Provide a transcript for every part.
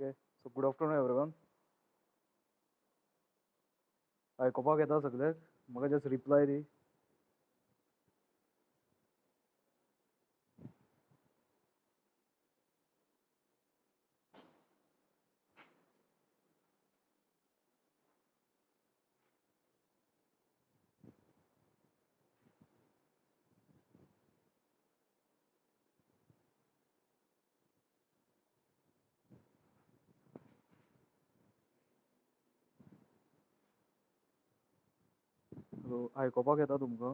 Okay, so good afternoon everyone. आयकोपाक येता सगळे म्हाका जस्ट रिप्लाय दी. सो आयकोपाक येता तुमकां?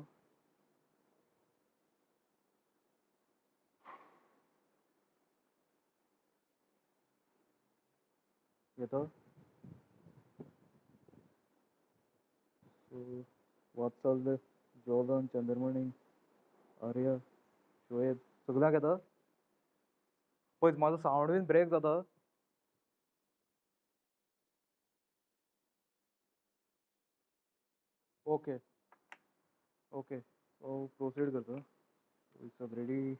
येता? सो वात्सल, जॉलन, चंद्रमणी, आर्य, शोएब सगळ्यांक येता? पळय म्हाजो सावंड बीन ब्रेक जाता? ओके ओके सो प्रोसीड करता. It's ready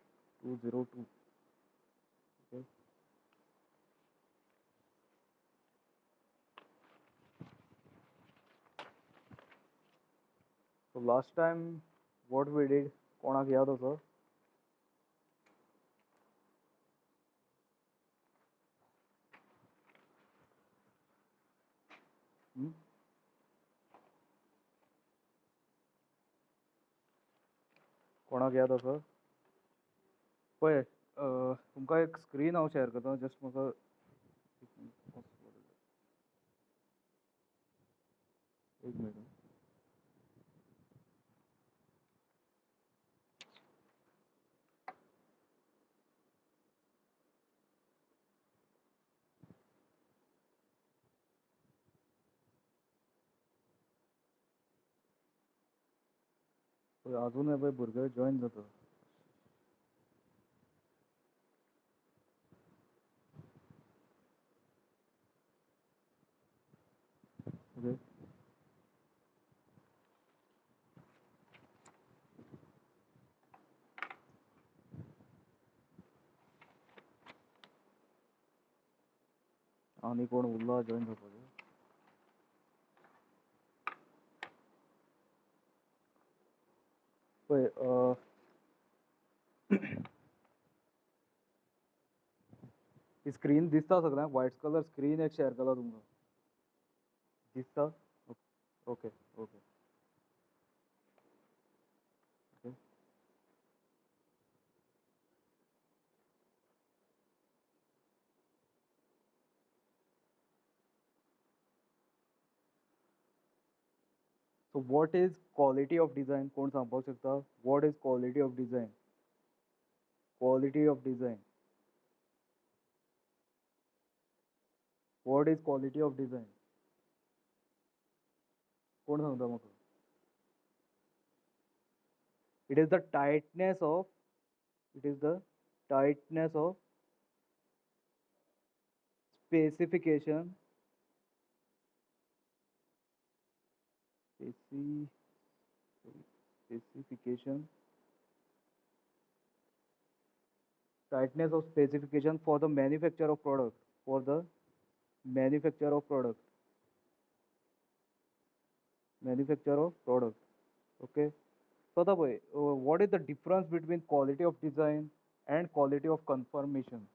202. Okay. So last time what we did, कोणाक याद आसा? कोणाक याद आसा? पळय तुमकां एक स्क्रीन हांव शेअर करता. जस्ट म्हाका एक मिनट. अजून पळय भुरगे जॉइन जाता. ओके. आनी कोण उरला जॉइन जावपाचे? पळय ही स्क्रीन दिसता सगळ्यांक? व्हायट कलर स्क्रीन एक शेअर केला तुमकां. दिसता? Okay okay okay. So what is quality of design? कोण सांगपाक शकता? What is quality of design? Quality of design. What is quality of design? कोण सांगता म्हाका? It is the tightness of specification specification tightness of specification for the manufacture of product. Okay. So the way, what is the difference between quality of design and quality of confirmation?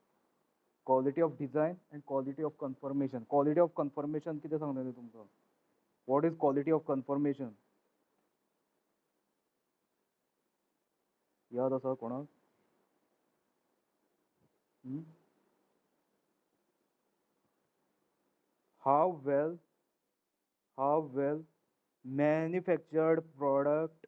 Quality of design and quality of confirmation. Quality of confirmation किती सांगता तुमका? What is quality of confirmation? याद आसा कोणाक? How well manufactured product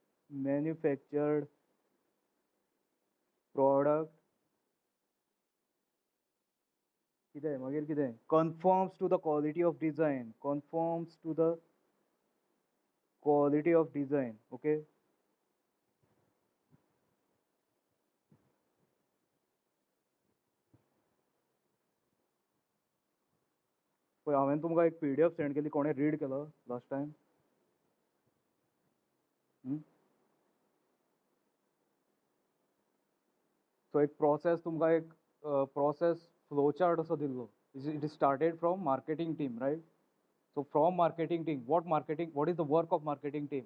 कितें मागीर कितें? Conforms to the quality of design. Okay. पळय हांवें तुमकां एक PDF सेंड केली. कोणें रीड केलो लास्ट टायम? सो एक प्रोसेस तुमकां एक प्रोसेस फ्लो चार्ट असो दिल्लो It is started from marketing team, right? So from marketing team, what is the work of marketing team?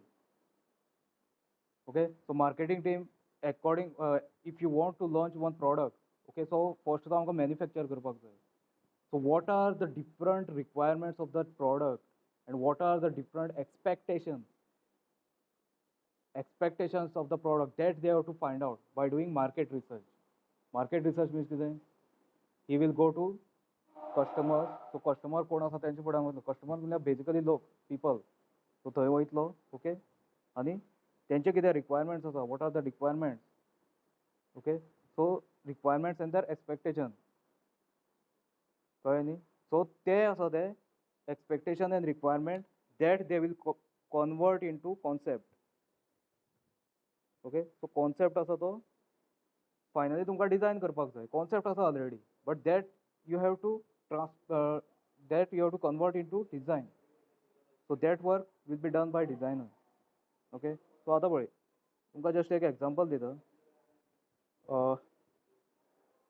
Okay, so marketing team according if you want to launch one product, okay, so first तो आमकां manufacture करपाक जाय. So what are the different requirements of that product and what are the different expectations of the product that they have to find out by doing market research. Market research means कितें? He will go to customers. So customer कोण आसा तेंचे फुड्यान वयतलो. Customer म्हणल्यार basically लोक, people. So थंय वयतलो, okay, आनी तेंचे कितें requirements आसा, what are the requirements? Okay, so requirements and their expectation. कळ्ळें न्ही? So ते आसा ते expectation and requirement that they will convert into concept. Okay, so concept आसा तो finally तुमकां design करपाक जाय. Concept आसा already, but that you have to convert into design. So that work will be done by designer. Okay, so आतां पळय तुमकां just एक example दिता.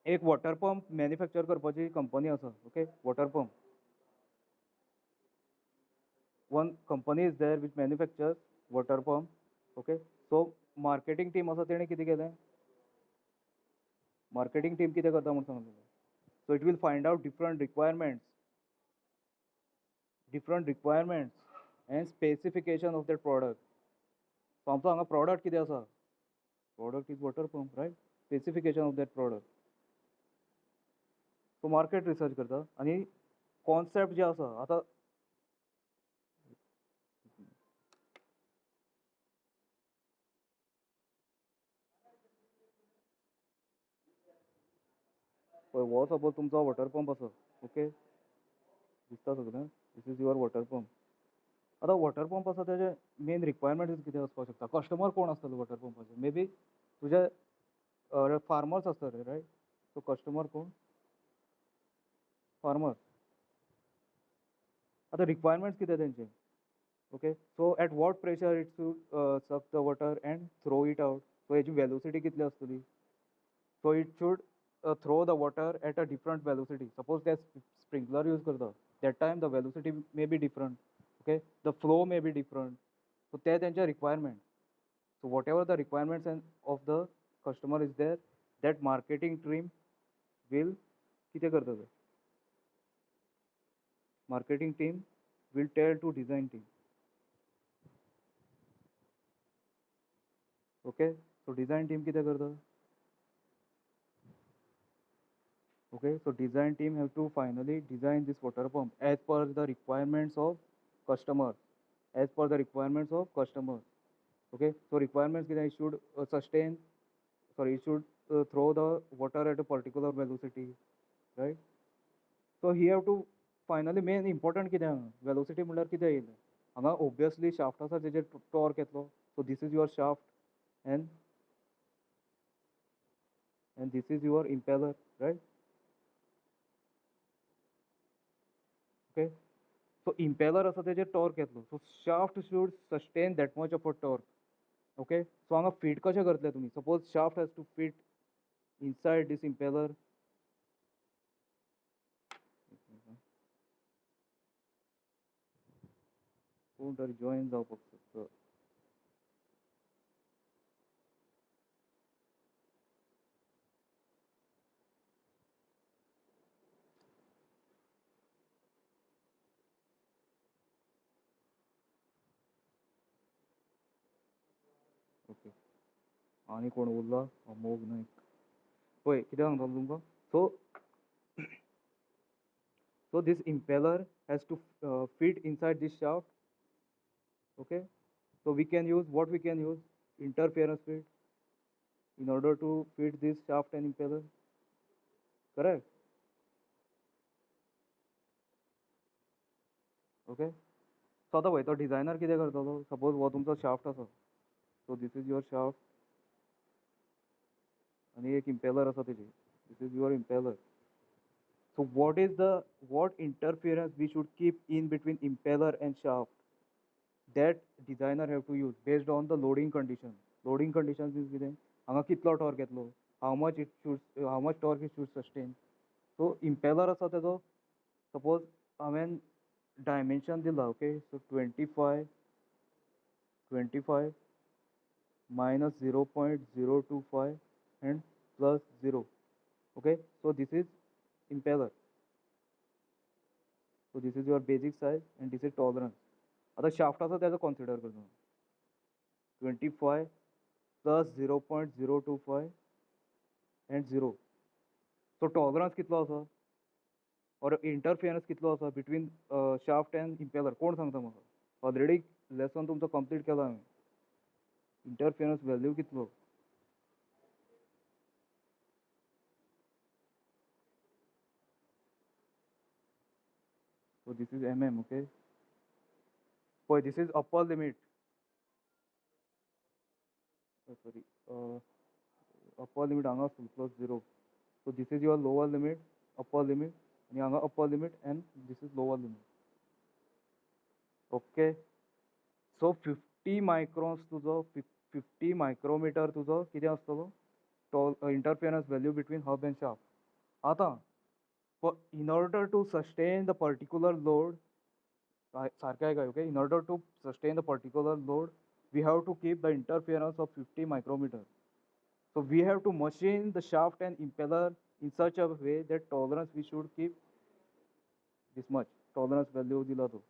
एक वॉटर पंप मॅन्युफॅक्चर करपाची कंपनी आसा. Okay, water pump. One company is there which manufactures water pump. Okay, so marketing team आसा तेणें कितें केलें? मार्केटींग टीम कितें करता म्हूण सांगलें? So it will find out different requirements and specification of that product. So आमचो हांगा प्रॉडक्ट कितें आसा? Product is water pump, right? Specification of that product. So market research करता आनी कॉन्सेप्ट जे आसा आतां पळय हो सपोज तुमचो वॉटर पंप आसा. ओके, दिसता सगळें? दीस इज युअर वॉटर पंप. आतां वॉटर पंप आसा तेजे मेन रिक्वायरमेंट कितें आसपाक शकता? कस्टमर कोण आसतलो वॉटर पंपाचे? मे बी तुजे फार्मर्स आसतले, रायट? सो कस्टमर कोण? फार्मर. आतां रिक्वायरमेंट्स कितें तेंचे? Okay, so at what pressure it should suck the water and throw it out. So हेची वेलोसिटी कितली आसतली? So it should throw the water at a different velocity. Suppose ते sprinkler use करता, that time the velocity may be different. Okay, the flow may be different. So ते तेंचे requirement. So whatever the requirements and of the customer is there, that marketing team will कितें करता ते? Marketing team will tell to design team. Okay, so design team कितें करता? Okay, so design team have to finally design this water pump as per the requirements of customer. As per the requirements of customer. Okay, so requirements कितें? It should it should throw the water at a particular velocity, right? So he have to finally main important कितें हांगा? Velocity म्हणल्यार कितें येयलें? हांगा obviously shaft आसा तेजेर torque येतलो. So this is your shaft and this is your impeller, right? Okay, so impeller आसा तेजेर torque येतलो. So shaft should sustain that much of a torque. Okay, so हांगा fit कशें करतले तुमी? Suppose shaft has to fit inside this impeller. कोण तरी join जावपाक शकता. ओके, आनी कोण उरला? अमोघ नायक. पळय कितें सांगतालो तुमकां? So this impeller has to fit inside this shaft. Okay, so we can use what? We can use interference field in order to fit this shaft and impeller. Correct? Okay, so आतां पळय तो designer कितें करतलो? Suppose हो तुमचो shaft आसा. So this is your shaft आनी एक impeller आसा तेजी. This is your impeller. So what interference we should keep in between impeller and shaft? That designer have to use based on the loading condition. Loading conditions means कितें? हांगा कितलो torque येतलो? How much torque it should sustain? So impeller आसा तेजो suppose हांवें dimension दिला, okay. So 25 minus 0.025 and plus 0. Okay, so this is impeller. So this is your basic size and this is tolerance. आता shaft असा त्याचा consider करतो. 25 plus 0.025 and 0. So tolerance कितलो आसा or interference कितलो आसा between shaft and impeller कोण सांगता म्हाका? ऑलरेडी लेसन तुमचो कंप्लीट केला हांवें. इंटरफियरन्स वॅल्यू कितलो? So this is mm, okay. Boy, this is upper limit. Sorry, upper limit हांगा plus 0. So this is your lower limit, upper limit, आणि हांगा upper limit and this is lower limit. Okay. So 50 microns तुझो 50 micrometer तुझो कितें आसतलो? Interference value between hub and shaft. आता in order to sustain the particular load, सारखं आहे काय, okay? In order to sustain the particular load, we have to keep the interference of 50 micrometer. So we have to machine the shaft and impeller in such a way that tolerance we should keep this much. Tolerance value dila to.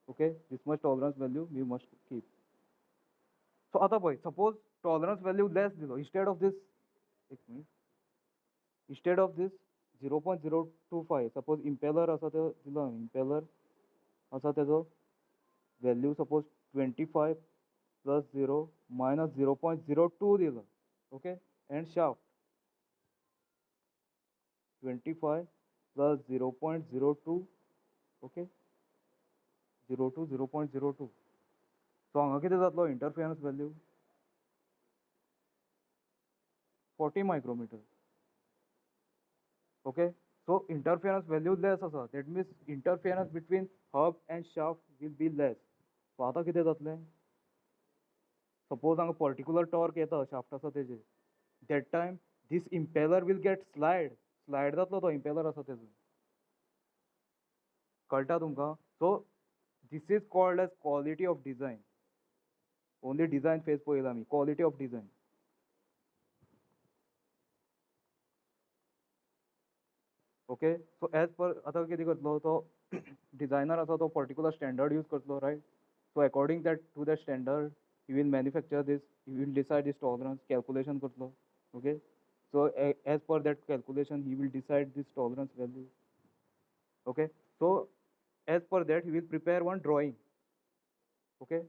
Okay, this much tolerance value we must keep. So आता boy, suppose tolerance value less dilo. Instead of this 0.025, suppose impeller असा ते दिला, impeller असा त्याचो value suppose 25 plus 0 minus 0.02 दिला. Okay, and shaft 25 plus 0.02, okay, 0.02. So हांगा कितें जातलो इंटरफियरन्स value 40 micrometer. Okay, so interference value less आसा, that means interference between hub and shaft will be less. So आता कितें जातलें? Suppose हांगा particular torque येता shaft आसा तेजेर, that time this impeller will get slide जातलो तो impeller आसा तेजो. कळटा तुमकां? So this is called as quality of design. Only design phase पळयला आमी, quality of design. Okay, so as per आता कितें करतलो तो designer आसा तो particular standard use करतलो, right? So according that to that standard he will manufacture this, he will decide this tolerance, calculation करतलो. Okay, so as per that calculation he will decide this tolerance value. Okay, so as per that he will prepare one drawing. Okay,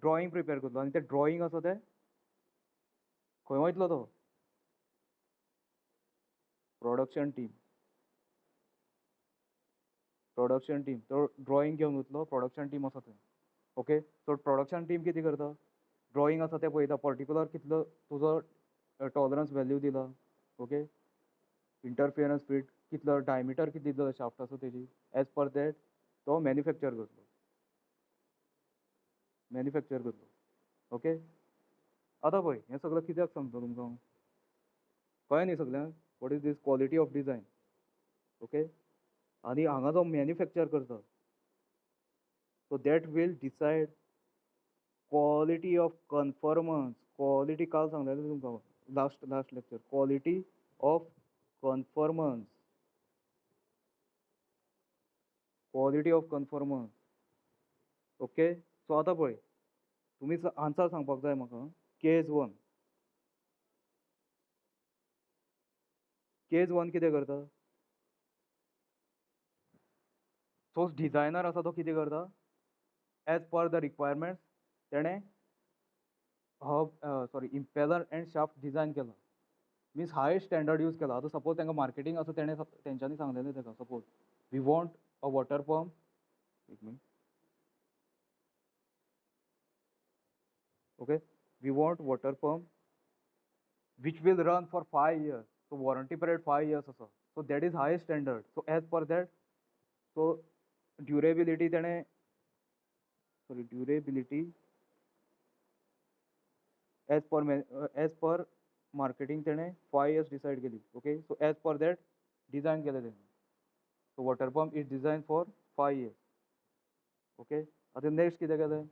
drawing prepare करतलो आनी ते drawing आसा ते खंय वयतलो तो? production team तो ड्रॉइंग घेवन वतलो, प्रोडक्शन टीम आसा थंय. ओके, सो प्रोडक्शन टीम कितें करता? ड्रॉइंग आसा तें पळयता, पर्टिक्युलर कितलो तुजो टॉलरन्स वॅल्यू दिला. ओके, इंटरफियरन्स फिट कितलो, डायमिटर कितें दिलो शाफ्ट आसा तेजी, एज पर दॅट तो मॅन्युफॅक्चर करतलो. ओके, आतां पळय हें सगळें कित्याक सांगता तुमकां हांव? कळ्ळें न्ही सगळ्यांक? What is this quality of design. Okay, आनी हांगा जो मॅन्युफॅक्चर करता, so that will decide quality of conformance. Quality काल सांगलेलें तुमकां last lecture, quality of conformance. Quality of conformance. Okay, so आतां पळय तुमी आन्सर सांगपाक जाय म्हाका. केस 1 कितें करता? सो डिझायनर आसा तो कितें करता? एज पर द रिक्वायरमेंट्स तेणें impeller and shaft डिझायन केला. मीन्स हाय स्टँडर्ड यूज केला. आतां सपोज तांकां मार्केटींग आसा तेंच्यांनी सांगलेलें ताका, suppose we want a water pump, एक minute, okay, we want water pump which will run for 5 years. So warranty period 5 years आसा. So that is high standard. So as per that, so durability तेणें durability as per marketing तेणें 5 years decide केली. Okay, so as per that design केलें तेणें. So water pump is designed for 5 years. Okay. आता next कितें केलें?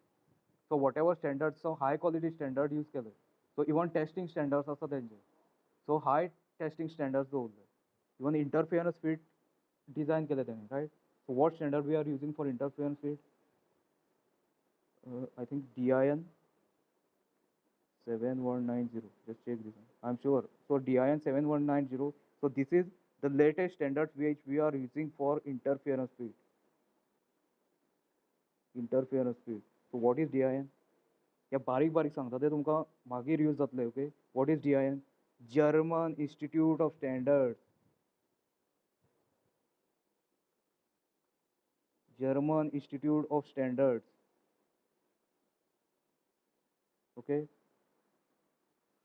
So whatever standards, so high quality standard use केले. So even testing standards आसा तेंचे. So high testing standards दवरले. Even interference fit design केले तेणी, right? So what standard we are using for interference fit? I think DIN 7190. Just check this one. I'm sure. So DIN 7190. So this is the latest standard which we are using for interference fit. Interference fit. So what is DIN? या बारीक बारीक सांगता ते तुमकां मागीर use जातले. Okay. What is DIN? German Institute of Standards. German Institute of Standards. Okay.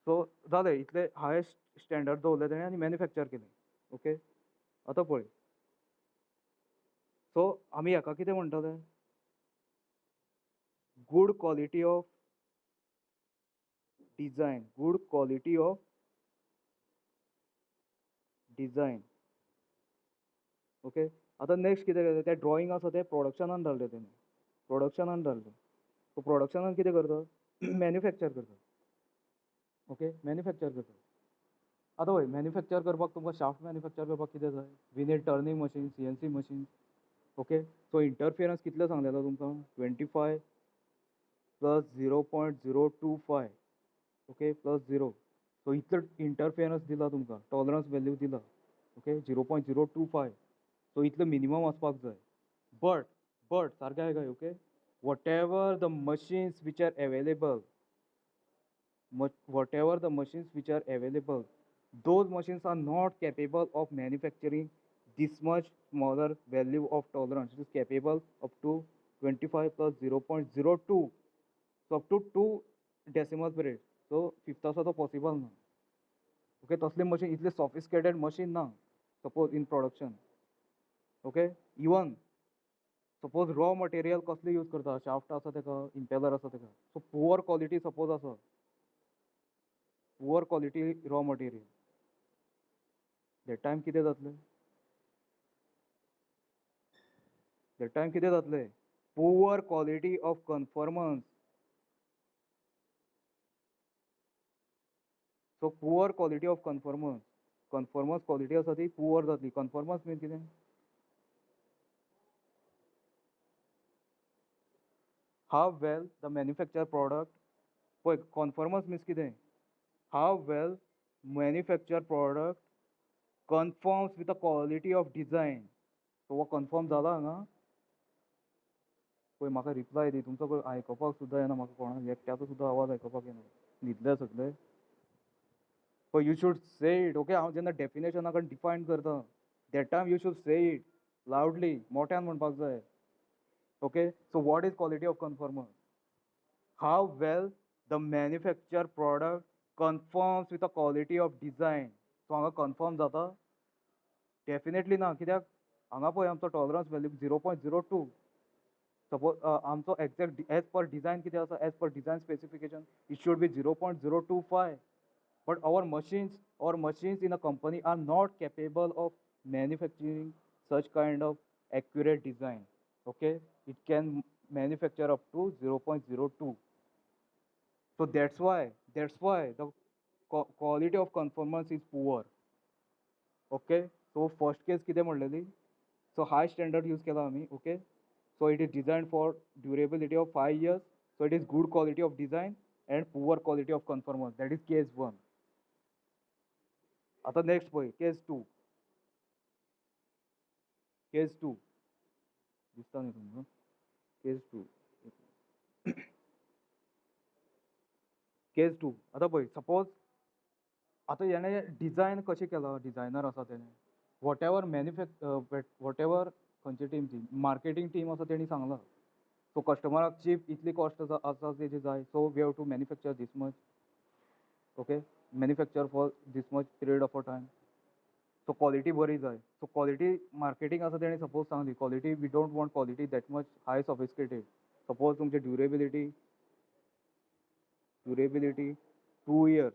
सो जालें इतले हायेस्ट स्टँडर्ड दवरले तेणें आनी मॅन्युफॅक्चर केलें. ओके. आतां पळय. सो आमी हाका कितें म्हणटले? Good quality of design. Good quality of design. Okay. आतां नेक्स्ट कितें केलें? तें ड्रॉइंग आसा तें प्रोडक्शनान घातलें तेणें. प्रोडक्शनान घातलें. सो प्रोडक्शनान कितें करता? मॅन्युफॅक्चर करता. ओके. मॅन्युफॅक्चर करता. आतां पळय मॅन्युफॅक्चर करपाक तुमकां शाफ्ट मॅन्युफॅक्चर करपाक कितें जाय? We need turning machine, CNC machine. Okay. So interference कितलो सांगलेलो तुमकां? 25 प्लस 0.025. ओके. प्लस 0. सो इतलो इंटरफियरन्स दिला तुमकां. टॉलरन्स वॅल्यू दिला. ओके. 0.025. सो इतलो मिनिमम आसपाक जाय. बट सारकें आयकय. Okay. whatever the machines which are available, those machines are not capable of manufacturing this much smaller value of tolerance. It is capable up to 25 plus 0.02. So up to 2 decimal period. So fifth also possible ना. Okay. तसले machine इतले sophisticated machine ना. Suppose in production. Okay. Even suppose raw material कसले use करता? Shaft आसा तेका, impeller आसा तेका. So poor quality suppose आसा. Poor quality raw material. That time कितें जातलें? That time कितें जातलें? Poor quality of conformance. So poor quality of conformance. Conformance quality आसा ती poor जातली. Conformance means कितें? How well the manufactured product. पळय conformance means कितें? How well manufactured product conforms with the quality of design. So वो confirm जाला हांगा? पळय म्हाका रिप्लाय दी. तुमचो पळय आयकपाक सुद्दां येना म्हाका कोणाक एकट्याचो सुद्दां आवाज आयकपाक येना. न्हिदले सगळे. पळय यू शूड से इट. ओके. हांव जेन्ना डेफिनेशनाक डिफायन करता that time you should say it loudly. मोठ्यान म्हणपाक जाय. Okay. So what is quality of conformance? How well the manufactured product conforms with the quality of design. So हांगा confirm जाता? Definitely ना. कित्याक हांगा पळय आमचो टॉलरन्स वॅल्यू 0.02. Suppose आमचो एक्झॅक्ट एज पर डिझायन कितें आसा? As per design specification it should be 0.025. But our machines in a company are not capable of manufacturing such kind of accurate design. Okay. It can manufacture up to 0.02. So that's why the quality of conformance is poor. Okay. So first case कितें म्हणलेली? So high standard use केला आमी. Okay. So it is designed for durability of 5 years. So it is good quality of design and poor quality of conformance. That is case 1. आता next पळय case 2. Case 2 दिसता न्ही तुमकां? Case 2. Case 2. आतां पळय suppose आतां हेणें डिझायन कशें केला? डिझायनर आसा तेणें वॉटेवर वॉटेवर खंयची टीम ती मार्केटींग टीम आसा तेणी सांगलां. सो कस्टमराक चीप इतली कॉस्ट आसा तेजी जाय. So we have to manufacture this much. Okay. Manufacture for this much period of a time. So quality बरी जाय. सो क्वॉलिटी मार्केटींग आसा तेणी सपोज सांगली quality we don't want quality that much high sophisticated. Suppose तुमची durability 2 years.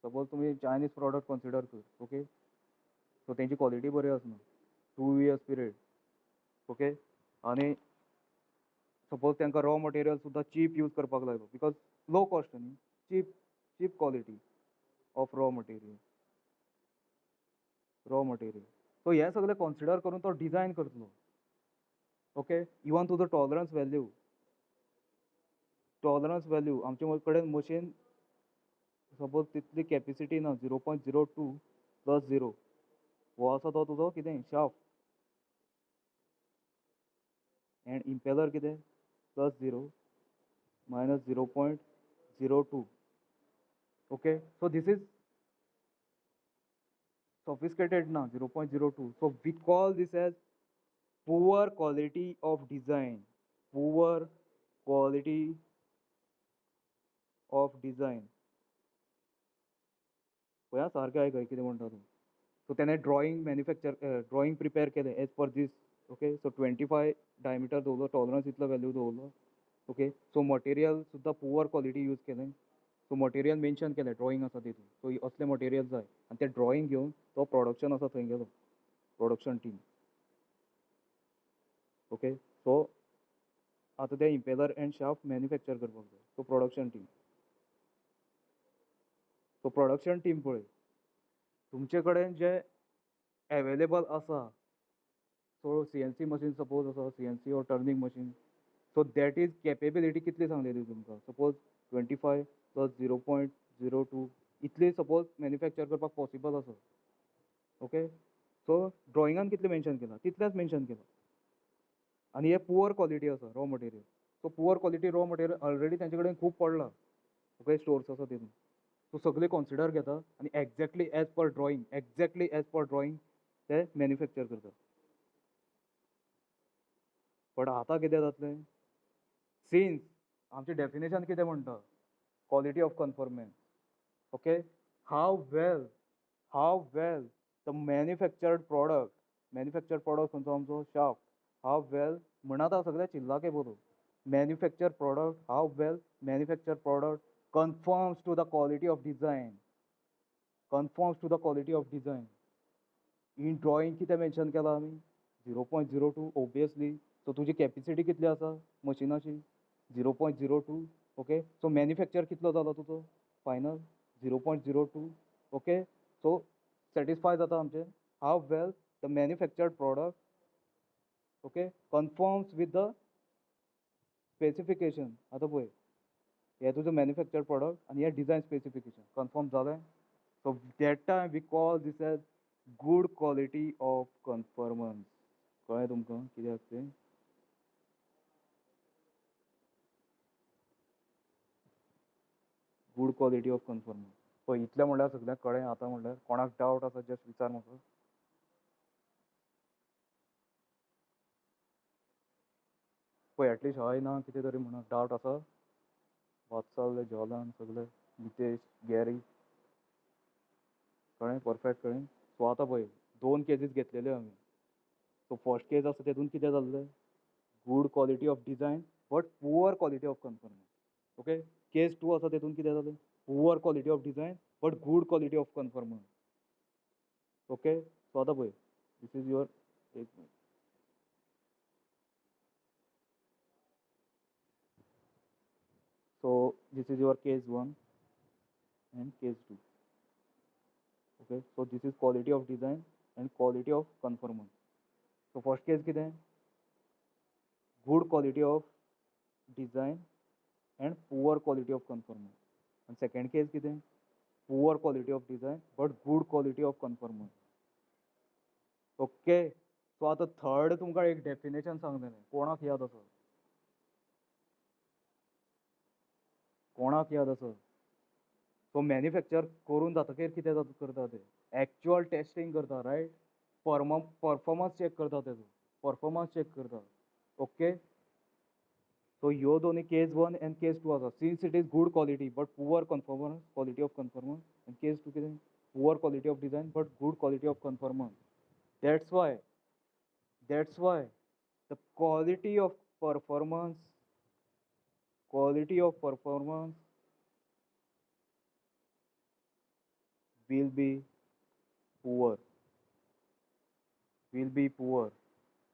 Suppose तुमी Chinese product consider कर. Okay. So तेंची quality बरी आसना. 2 years period. ओके आणि सपोज तांकां रॉ मटेरियल सुद्दां चीप यूज करपाक लागलो बिकॉज लो कॉस्ट न्ही cheap cheap quality of raw material so हे सगळें कन्सिडर करून तो डिझायन करतलो ओके इवन तुजो टॉलरन्स वॅल्यू आमचे कडेन मशीन सपोज तितली कॅपेसिटी ना 0.02 प्लस 0 हो आसा तो तुजो कितें शाफ्ट एंड इम्पेलर कितें plus 0 minus 0.02 okay so this is sophisticated now 0.02 so we call this as poor quality of design poor quality of design पळया सारकें आयकय कितें म्हणटा तूं सो तेणे ड्रॉइंग प्रिपेर केलें एज पर दीस ओके सो 25 डायमिटर दवरलो tolerance इतलो वॅल्यू दवरलो ओके सो मटेरियल सुद्दां पुअर क्वॉलिटी यूज केलें सो मटेरियल मेन्शन केलें ड्रॉइंग आसा तितून सो असलें मटेरियल जाय आनी तें ड्रॉइंग घेवन तो प्रोडक्शन आसा थंय गेलो प्रोडक्शन टीम ओके सो आतां ते इम्पेलर एंड शाफ्ट मॅन्युफॅक्चर करपाक जाय सो प्रोडक्शन टीम पळय तुमचे कडेन जे एवेलेबल आसा सो CNC मशीन सपोज आसा CNC और turning machine so that is capability कितली सांगलेली तुमकां सपोज 25 प्लस 0.02 इतली सपोज मॅन्युफॅक्चर करपाक पॉसिबल आसा ओके सो ड्रॉइंगान कितलें मेन्शन केलां तितलेंच मेन्शन केलां आनी हे पुअर क्वॉलिटी आसा raw material so poor quality raw material already तेंचे कडेन खूब पडला ओके स्टोर्स आसा तितून सो सगळे कन्सिडर घेता आनी एक्झॅक्टली एज पर ड्रॉइंग ते मॅन्युफॅक्चर करता बट आतां कितें जातलें सिन्स आमचें डेफिनेशन कितें म्हणटा quality of conformance okay how well the manufactured product खंयचो आमचो शाफ्ट हाव वेल म्हणा सगळे चिल्लाके बरोबर manufacture product how well manufacture product conforms to the quality of design in drawing कितें मेन्शन केलां आमी 0.02 ओबियसली सो तुजी कॅपेसिटी कितली आसा मशिनाची 0.02 ओके सो मॅन्युफॅक्चर कितलो जालो तुजो फायनल 0.02 ओके सो सॅटिस्फाय जाता आमचें how well the manufactured product okay conforms with the specification आतां पळय हे तुजो मॅन्युफॅक्चर्ड प्रॉडक्ट आनी हे डिझायन स्पेसिफिकेशन कन्फर्म जालें so that time we call this as good quality of conformance कळ्ळें तुमकां कितें आसा तें गूड क्वॉलिटी ऑफ कन्फर्मन्स पळय इतलें म्हणल्यार सगळ्यांक कळ्ळें आतां म्हणल्यार कोणाक डावट आसा जस्ट विचार म्हाका पळय एटलिस्ट हय ना कितें तरी म्हणा डावट आसा वात्सल जॉलान सगळे नितेश गॅरी कळ्ळें परफेक्ट कळ्ळें सो आतां पळय 2 केसीस घेतलेल्यो आमी सो फर्स्ट केस आसा तेतून कितें जाल्लें good quality of design but poor quality of conformance okay case 2 आसा तेतून कितें जालें poor quality of design but good quality of conformance okay so आतां पळय दीस इज युअर एक minute so this is your case 1 and case 2 okay so this is quality of design and quality of conformance so first case कितें good quality of design and poor quality of conformance and second case कितें poor quality of design but good quality of conformance okay so आता third तुमकां एक definition सांगलेलें कोणाक याद आसा सो manufacture करून जातकीर कितें करता ते एक्चुअल टेस्टिंग करता रायट परफॉर्मन्स चॅक करता तेजो परफॉर्मन्स चॅक करता ओके सो ह्यो दोनी केस 1 एंड केस 2 आसा since it is good quality but poor conformance quality of conformance and case 2 कितें poor quality of design but good quality of conformance that's why the quality of performance will be poor will be poor.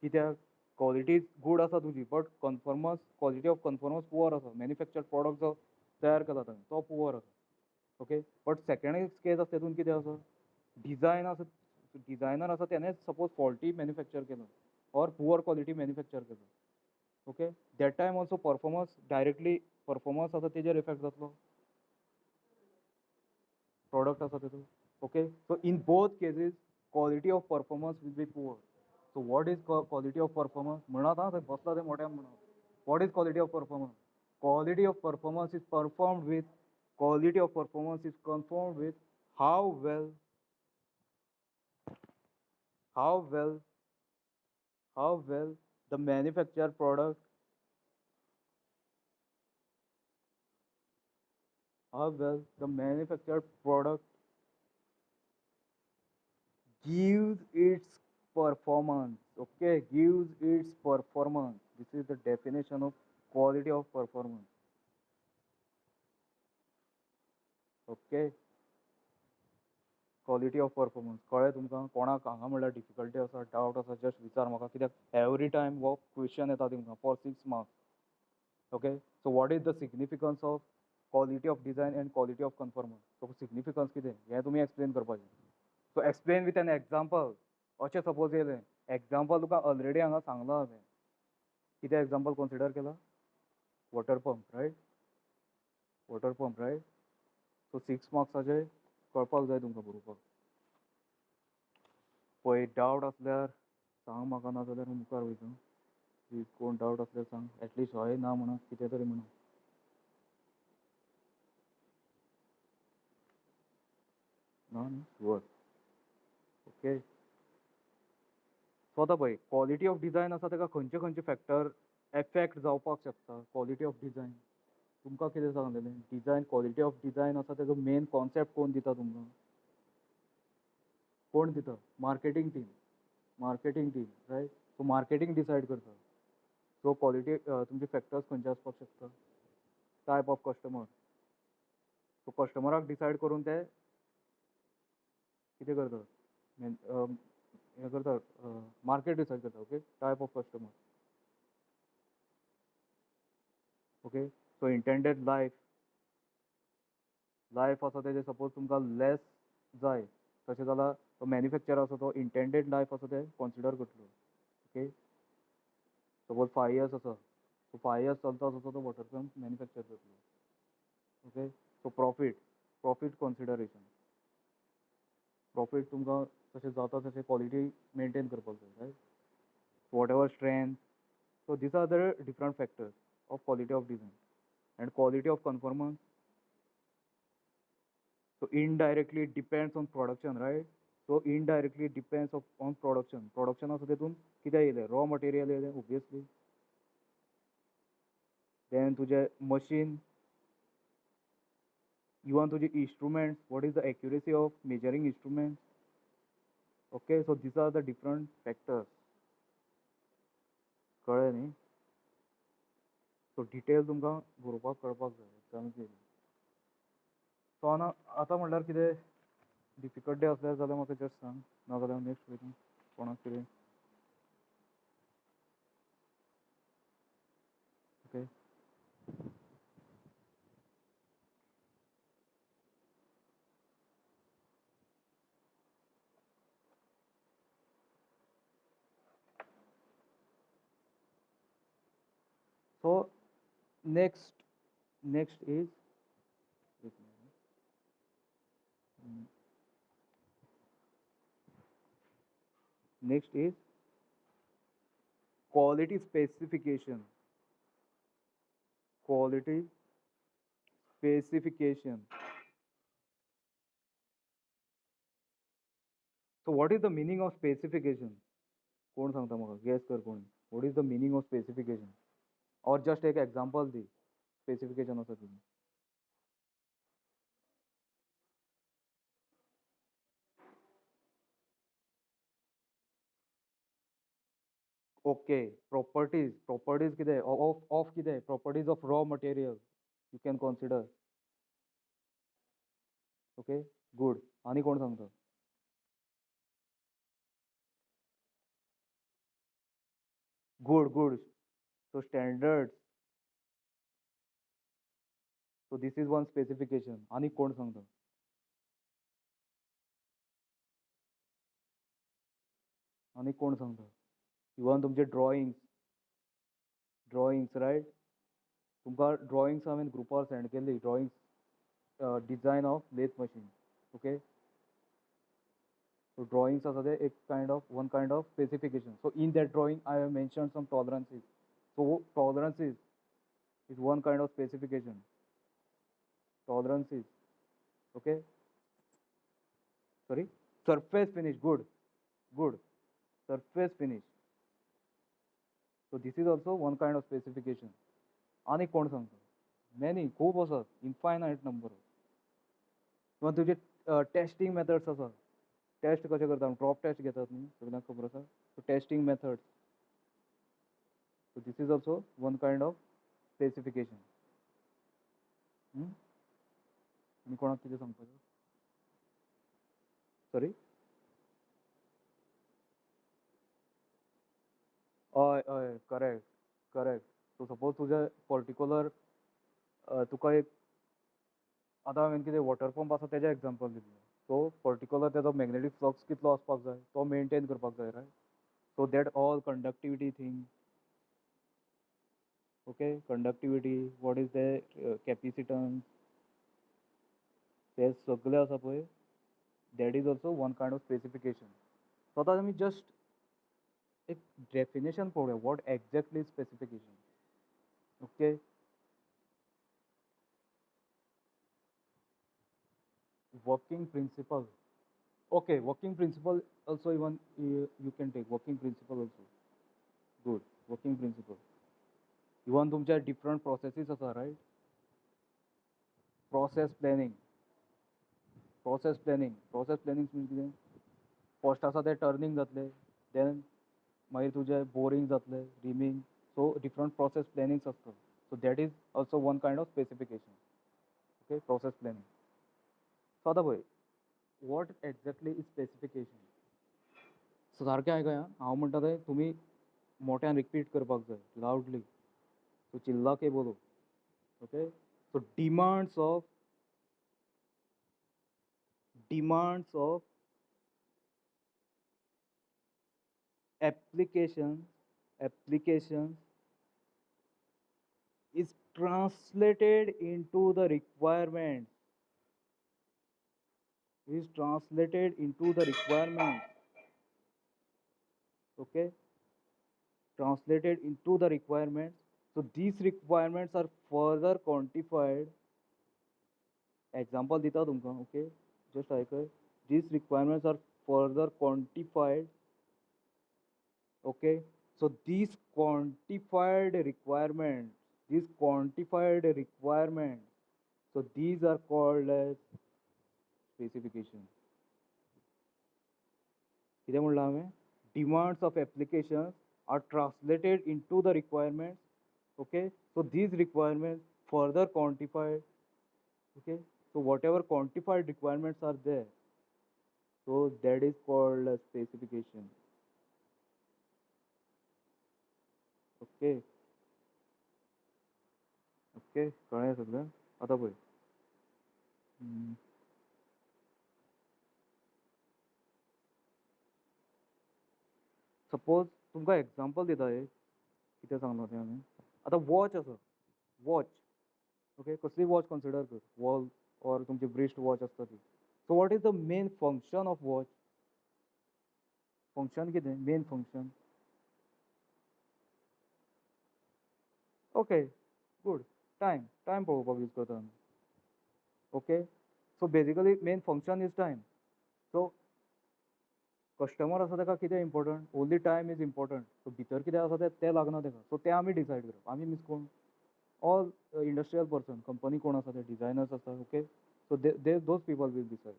कित्याक quality good आसा तुजी but कन्फर्मन्स quality of कन्फर्मन्स poor आसा manufactured product जो तयार केला ताणें तो पुअर आसा ओके बट सेकंड केस आसा तेतून कितें आसा डिझायन आसा डिझायनर आसा तेणेंच सपोज फॉल्टी मॅन्युफॅक्चर केलो ऑर पुअर क्वालिटी मॅन्युफॅक्चर केलो okay that time also performance directly performance आसा तेजेर इफेक्ट जातलो product आसा तेतून okay so in both cases quality of performance will be poor so what is quality of performance म्हणत हा थंय बसला ते मोठ्यान म्हणत what is quality of performance quality of performance is performed with quality of performance is confirmed with how well how well how well the manufactured product how well the manufactured product gives its performance okay gives its performance this is the definition of quality of performance okay quality of performance कळ्ळें तुमकां कोणाक हांगा म्हणल्यार difficulty आसा doubt आसा just विचार म्हाका कित्याक एवरी टायम हो क्वेश्चन येता तुमकां for 6 marks okay so what is the significance of quality of design and quality of conformance so significance कितें हें तुमी एक्सप्लेन करपाचें so explain with an example अशें सपोज येयलें एग्जाम्पल तुका ऑलरेडी हांगा सांगलां हांवें कितें एग्जाम्पल कन्सिडर केला water pump right water pump right so 6 मार्क्साचे कळपाक जाय तुमकां बरोवपाक पळय डावट आसल्यार सांग म्हाका नाजाल्यार मुखार वयता प्लीज कोण डावट आसल्यार सांग एटलिस्ट हय ना म्हणा कितें तरी म्हणा ना न्ही शुअर ओके सो आतां पळय क्वॉलिटी ऑफ डिझायन आसा ताका खंयचे खंयचे फॅक्टर एफेक्ट जावपाक शकता क्वॉलिटी ऑफ डिझायन तुमकां कितें सांगलेलें डिझायन क्वॉलिटी ऑफ डिझायन आसा तेजो मेन कॉन्सेप्ट कोण दिता तुमकां कोण दिता marketing team right so marketing decide करता सो क्वॉलिटी तुमचे फॅक्टर्स खंयचे आसपाक शकता टायप ऑफ कस्टमर सो कस्टमराक डिसायड करून ते कितें करतात हें करतात मार्केट डिसायड करता okay type of customer okay so intended life आसा तेजे सपोज तुमकां लेस जाय तशें जाल्यार तो मॅन्युफॅक्चर आसा तो इंटेंडेड लायफ आसा ते कन्सिडर करतलो ओके सपोज 5 इयर्स आसा सो 5 इयर्स चलता चलता तो वॉटर पंप मॅन्युफॅक्चर करतलो okay so profit consideration profit तुमकां तशें जाता तशें क्वॉलिटी मेंटेन करपाक जाय right whatever strength so these are the different factors of quality of design and quality of conformance so indirectly it depends on production right so indirectly it depends on production आसा तेतून कितें येयलें raw material येयलें obviously then तुजे machine even तुजे instruments what is the accuracy of measuring instruments okay so these are the different factors कळ्ळें न्ही सो detail तुमकां बरोवपाक कळपाक जाय एग्जामीक येयलें सो आतां म्हणल्यार कितें डिफिकल्टी आसल्यार जाल्यार म्हाका जस्ट सांग नाजाल्यार नेक्स्ट वयता कोणाक कितें okay so next is next is quality specification quality specification so what is the meaning of specification कोण सांगता म्हाका गेस कर कोण what is the meaning of specification or just एक example दी specification आसा तुजी okay properties कितें of कितें properties of raw material you can consider okay good आनी कोण सांगता Good. So standards. So this is one specification. आणि कोण सांगता? आणि कोण सांगता? इवन तुमचे ड्रॉइंग्स राईट? तुमकां ड्रॉइंग्स हांवें ग्रुपार सेंड केल्ली drawings design of lathe machine. Okay. So drawings are a one kind of specification. So in that drawing, I have mentioned some tolerances. So tolerances is one kind of specification. Tolerances, okay. Sorry, surface finish. Good. Surface finish. So this is also one kind of specification. आणि कोण सांगता? Many खूप असतात, infinite number. किंवा तुझे testing methods आसा. Test कशें करता? ड्रॉप टेस्ट घेतात न्ही, सगळ्यांक खबर आसा. So testing methods. So this is also one kind of specification. आणि कोणाक कितें सांगपाचें? सॉरी. हय करेक्ट. सो सपोज तुजे पर्टिक्युलर तुका एक आतां हांवें कितें वॉटर पंप आसा तेजें एग्जांपल दिल्लें. सो पर्टिक्युलर तेजो मॅग्नेटीक फ्लक्स कितलो आसपाक जाय तो मेंटेन करपाक जाय right. So that all conductivity thing. Okay. Conductivity what is the capacitance ते सगळें आसा पळय that is also one kind of specification. So आतां आमी जस्ट एक डेफिनेशन पळोवया what exactly specification. Okay. Working principle. Okay, working principle also even you can take working principle also. Good. Working principle. Even तुमच्या different processes आसा right? Process planning means कितें? First आसा ते turning जातले, then मागीर तुजे boring जातले, reaming. So different process plannings आसता. So that is also one kind of specification. Okay. Process planning. So आतां पळय what exactly is specification. So सारकें आयकया, हांव म्हणटा तें तुमी मोठ्यान रिपीट करपाक जाय लावडली. सो चिल्ला के बोलो. Okay. So demands of applications is translated into the requirements. Okay. Translated into the requirements. So these requirements are further quantified. Example dita tumka. Okay. Just ऐकय. These requirements are further quantified. Okay. So these quantified requirements, so these are called as specification. कितें म्हणलां हांवें? Demands of applications are translated into the requirements. Okay. So these requirements further quantified. Okay. So whatever quantified requirements are there, so that is called a specification. Okay. कळ्ळें सगळें? आतां पळय suppose तुमकां example दिता एक कितें सांगलां तें हांवें. आतां वॉच आसा. वॉच. ओके. कसली वॉच कन्सिडर कर. वॉल ऑर तुमची ब्रिस्ट वॉच आसता ती. So what is the main function of watch? Function कितें? Main function. Okay. Good. Time पळोवपाक यूज करता आमी. Okay. So basically main function is time. So customer आसा ताका कितें important? Only time is important. So भितर कितें आसा तें लागना ताका. सो तें आमी डिसायड करप. आमी मीन्स कोण? All industrial person. कंपनी कोण आसा ते डिझायनर्स आसा. Okay. So those people will decide.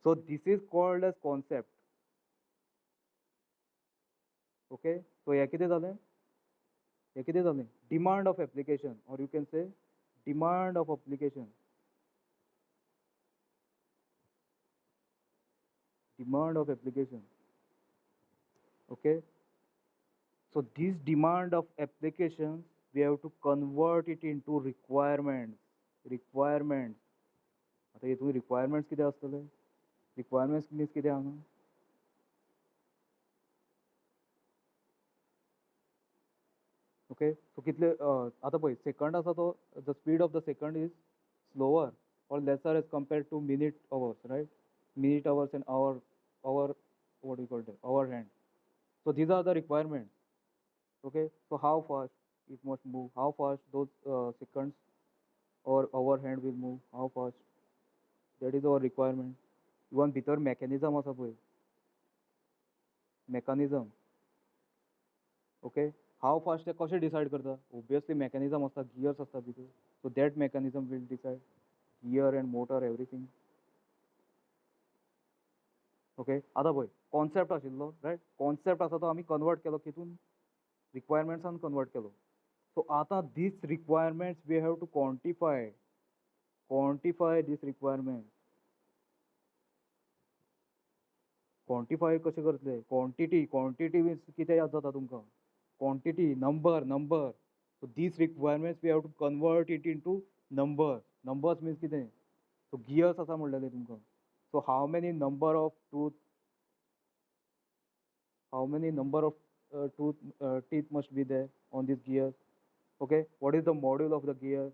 So this is called as concept. Okay. So हें कितें जालें? Demand of application or you can say demand of application. Okay. So this demand of applications, we have to convert it into requirements. Requirements. आता हितून requirements कितें आसतले? Requirements means कितें हांगा? Okay, so कितले आता पळय second आसा तो the speed of the second is slower or lesser as compared to minute hours, right? Minute hours and hour what do you call it? Hour hand. So these are the requirements. Okay, so how fast it must move, how fast those seconds or hour hand will move, how fast. That is our requirement. Even भितर mechanism आसा पळय. Mechanism. Okay, how fast ते कशें decide करता? Obviously mechanism आसता, gears आसता भितर. So that mechanism will decide. Gear and motor everything. Okay, आता पळय concept आशिल्लो, right? Concept आसा तो आमी convert केलो कितून requirements आन convert केलो. So आता these requirements we have to quantify. Quantify these requirements. Quantify कशें करतले? Quantity means कितें याद जाता तुमकां? Quantity, number. So these requirements we have to convert it into numbers. Numbers means कितें? So gears आसा म्हणलेले तुमकां. So how many number of teeth must be there on this gear? Okay, what is the module of the gear?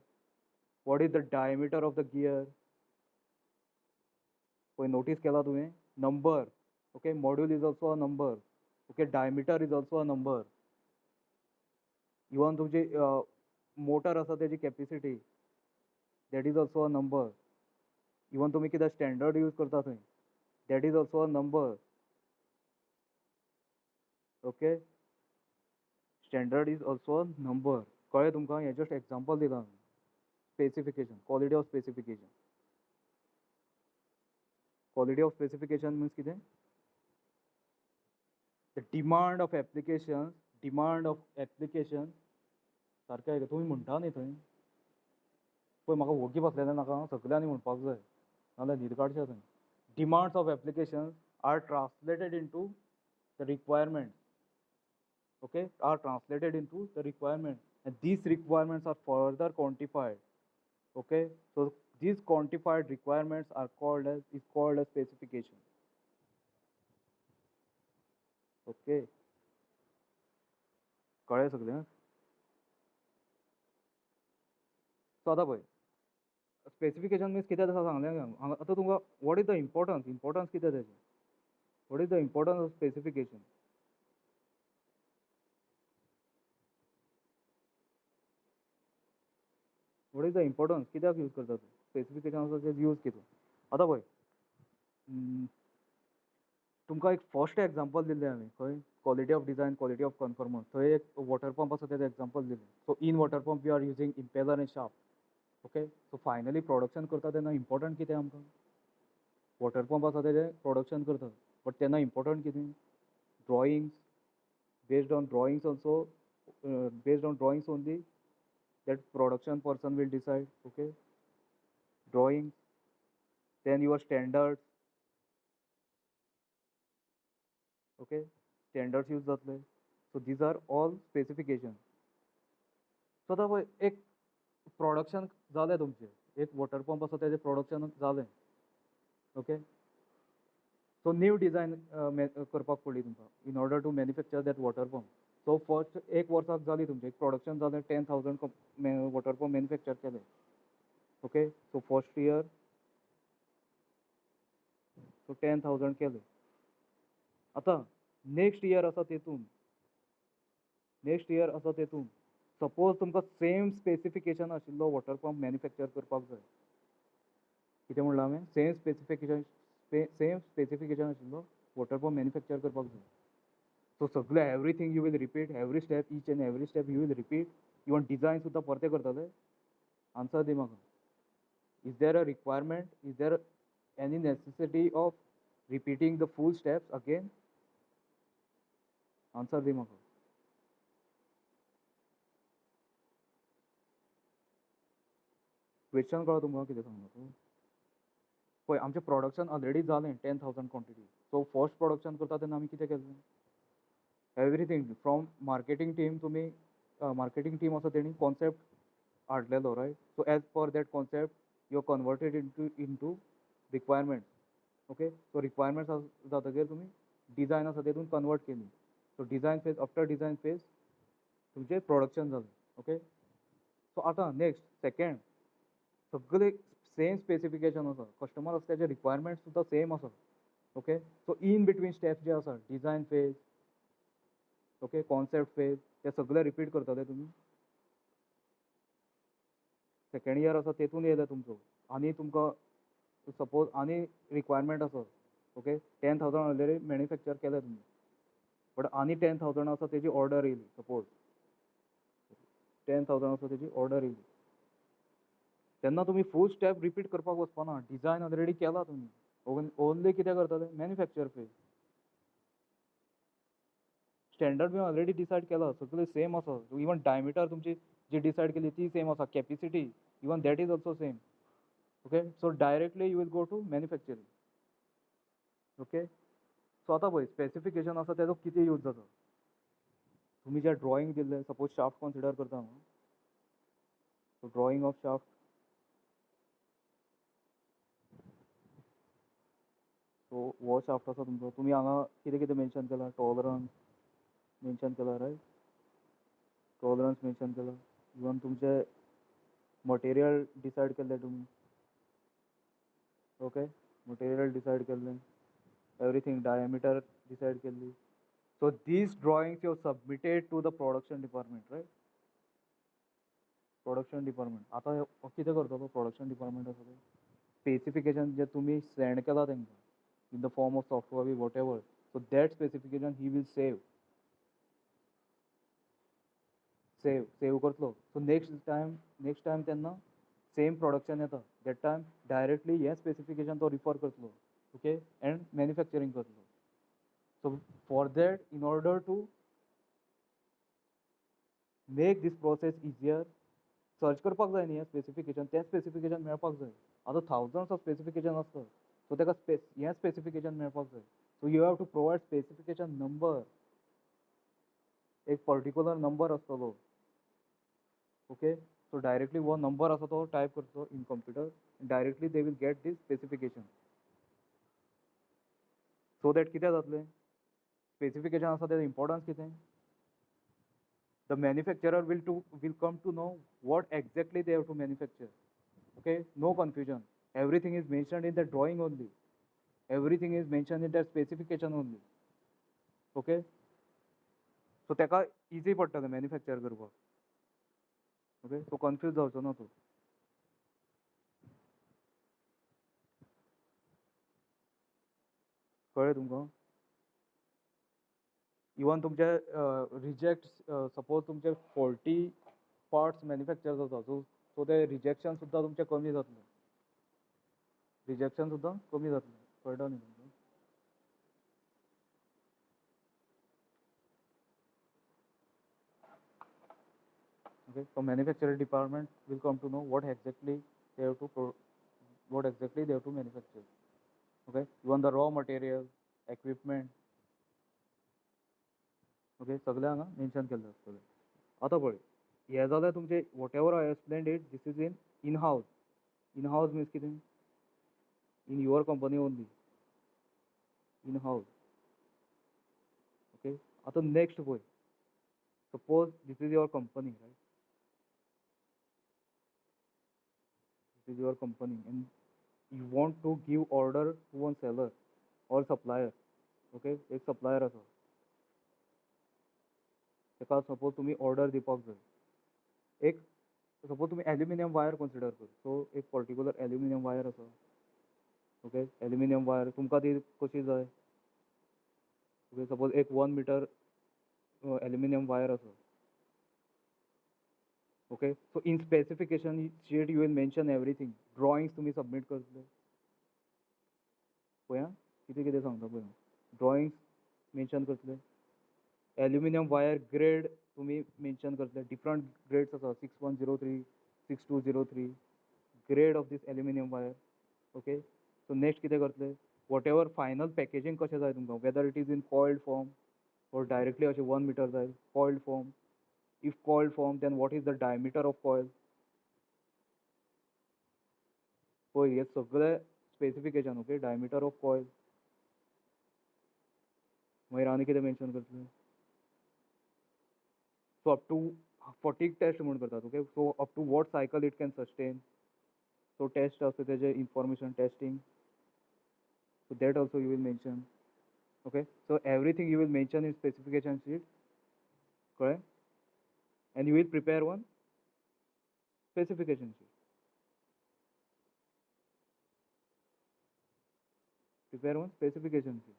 What is the diameter of the gear? कोई notice केला तुवें? Number. Okay, module is also a number. Okay, diameter is also a number. Even तुमची motor आसा तेजी capacity, that is also a number. Even तुम्ही कितें standard use करता थंय, that is also a number. Okay, standard is also a number. कळ्ळें तुमकां? हें just example दिलां. Specification, quality of specification. Quality of specification means कितें? The demand of applications सारकें आहे का? तुम्ही म्हणटा न्ही थंय. पळय म्हाका वोगी बसलेले नाका, सगल्यांनी म्हणपाक जाय, नाल्यार न्हीद काडचें थंय. Demands of applications are translated into the requirement. Okay, are translated into the requirement, and these requirements are further quantified. Okay, so these quantified requirements are called as specification. Okay, कळ्ळें सगळें? सो आतां पळय स्पेसिफिकेशन मीन्स कितें आसा सांगलें हांगा. आतां तुमकां वॉट इज द इम्पोर्टन्स कितें तेजें? What is the importance of specification? What is the importance? कित्याक यूज करता तूं स्पेसिफिकेशन यूज कितें? आतां पळय तुमकां एक फर्स्ट एग्जांपल दिल्लें हांवें खंय quality of design, quality of conformance. थंय एक वॉटर पंप आसा तेजें एग्जांपल दिलें. So in water pump we are using impeller and shaft. Okay, so finally production करता तेन्ना इम्पोर्टंट कितें आमकां? वॉटर पंप आसा तेजें प्रोडक्शन करता, बट तेन्ना इम्पोर्टंट कितें? Drawings. Based on drawings also, based on drawings only, that production person will decide. Okay, drawings, then your standards. Okay, standards use जातले. So these are all specifications. So आतां पळय एक production जालें तुमचें, एक water pump आसा तेजें production जालें. ओके, सो न्यू डिझायन करपाक पडली तुमकां in order to manufacture that water pump. So first एक वर्साक जाली तुमचें एक प्रोडक्शन जालें 10,000 वॉटर पंप मॅन्युफॅक्चर केले. Okay, so first year so 10,000 केले. आतां नेक्स्ट इयर आसा तेतून सपोज तुमकां सेम स्पेसिफिकेशन आशिल्लो वॉटर पंप मॅन्युफॅक्चर करपाक जाय. कितें म्हणलां हांवें? सेम स्पेसिफिकेशन आशिल्लो वॉटर पंप मॅन्युफॅक्चर करपाक जाय. सो सगळे everything you will repeat, every step, each and every step you will repeat. Even design सुद्दां परते करतले. आन्सर दी म्हाका. Is there a requirement, is there any necessity of repeating the full steps again? Answer दी म्हाका. Question कळ्ळो तुमकां कितें सांगता तूं? पळय आमचें प्रोडक्शन ऑलरेडी जालें 10,000 क्वॉन्टिटी. सो फर्स्ट प्रोडक्शन करता तेन्ना आमी कितें केल्लें? एवरीथिंग फ्रॉम मार्केटिंग टीम तुम्ही मार्केटिंग टीम असो तेणी कॉन्सेप्ट हाडलेलो right. So as per that concept you are converted into requirement. Okay. So requirements जातकीर तुमी डिझायन आसा तेतून कन्वर्ट केली. So design phase after design phase तुमचें प्रोडक्शन जालें. ओके. सो आतां नेक्स्ट सेकेंड सगळे सेम स्पेसिफिकेशन आसा. कस्टमर आसा त्याचे रिक्वायरमेंट सुद्दां सेम आसा. Okay. So in between steps जे आसा design phase, okay, concept phase, ते सगळे रिपीट करतले तुमी. सेकंड इयर आसा तेतून येयले तुमचो आनी तुमकां सपोज आनी रिक्वायरमेंट आसा. ओके. 10,000 ऑलरेडी मॅन्युफॅक्चर केले तुमी, बट आनी 10,000 आसा तेजी ऑर्डर येयली. सपोज 10,000 आसा तेजी ऑर्डर येयली, तेन्ना तुमी फूल स्टेप रिपीट करपाक वचपाना. डिझायन ऑलरेडी केला तुमी. ओन्ली कितें करतले, manufacture phase. Standard be already decide केला, सगळे सेम आसा. इवन डायमिटर तुमची जी डिसायड केली ती सेम आसा. Capacity even that is also same. Okay. So directly you will go to manufacturing. Okay. So आतां पळय स्पेसिफिकेशन आसा तेजो कितें यूज जाता. तुमी जे ड्रॉइंग दिल्ले, सपोज शाफ्ट कन्सिडर करता न्हू. So drawing of shaft. So हो शाफ्ट आसा तुमचो. तुमी हांगा कितें कितें मेन्शन केला, टॉलरन्स मेन्शन केला रायट. टॉलरन्स मेन्शन केला. इवन तुमचे मटेरियल डिसायड केल्ले तुमी. ओके. मटेरियल डिसायड केल्लें. एवरीथिंग डायमीटर डिसायड केल्ली. So these drawings you submitted to the production department right. Production department आतां कितें करतलो प्रोडक्शन डिपार्टमेंट आसा ते स्पेसिफिकेशन जे तुम्ही सेंड केला तांकां in the form of software be whatever. So that specification he will save करतलो. सो नेक्स्ट टायम तेन्ना सेम प्रोडक्शन येता दॅट टायम डायरेक्टली हें स्पेसिफिकेशन तो रिफर करतलो. ओके. एंड मॅन्युफॅक्चरींग करतलो. So for that in order to make this process easier search करपाक जाय न्ही हें स्पेसिफिकेशन. तें स्पेसिफिकेशन मेळपाक जाय. आतां थावजंड्स ऑफ स्पेसिफिकेशन आसता. सो ताका हें स्पेसिफिकेशन मेळपाक जाय. So you have to provide specification number. एक पर्टिक्युलर नंबर आसतलो. ओके. सो डायरेक्टली वो नंबर आसा तो टायप करचो in computer. Directly they will get this specification. So that कितें जातलें, स्पेसिफिकेशन आसा तें इम्पोर्टन्स कितें. The manufacturer will come to know what exactly they have to manufacture. Okay. No confusion. Everything is mentioned in the drawing only. Everything is mentioned in the specification only. Okay. So ताका easy पडटलें manufacture करपाक. Okay. सो confuse जावचो ना तूं. कळ्ळें तुमकां. Even तुमचे reject suppose तुमचे फॉल्टी पार्ट्स मॅन्युफॅक्चर जाता. सो ते रिजेक्शन सुद्दां तुमचें कमी जातलें. रिजेक्शन सुद्दां कमी जातलें. कळटा न्ही तुमकां. Okay. So manufacturing department will come to know what exactly they have to manufacture. Okay. Even the raw material, equipment. Okay. सगळे हांगा मेन्शन केल्ले आसतले. आतां पळय हे जालें तुमचें whatever I explained it this is in house. In house means कितें, in your company only. In house. Okay. आतां नेक्स्ट पळय suppose this is your company right. This is your company and you want to give order to one seller or supplier. Okay. एक supplier आसा ताका suppose तुमी order दिवपाक जाय. एक suppose तुमी एल्युमिनियम वायर कन्सिडर कर. सो एक पर्टिक्युलर एल्युमिनियम वायर आसा. ओके. एल्युमिनियम वायर तुमकां ती कशी जाय. ओके. सपोज एक 1 मीटर एल्युमिनियम वायर आसा. Okay. So in specification sheet you will mention everything. Drawings तुमी सबमीट करतले. पळया कितें कितें सांगता पळय. ड्रॉइंग्स मेन्शन करतले. एल्युमिनियम वायर ग्रेड तुमी मेन्शन करतले. डिफरंट ग्रेड्स आसा 6103, 6203 grade of this aluminium wire. Okay. So next कितें करतले, वॉट एवर फायनल पॅकेजींग कशें जाय तुमकां, whether it is in coiled form. or directly अशें 1 meter जाय coiled form. If coiled form, then what is the diameter of coil? पळय हे सगळे specification. Okay, diameter of coil. मागीर आनी कितें मेन्शन करतले? So up to fatigue test म्हूण करतात. Okay, so up to what cycle it can sustain. So test आसता तेजें information testing. So that also you will mention. Okay, so everything you will mention in specification sheet, correct? And you will prepare one specification sheet. Prepare one specification sheet.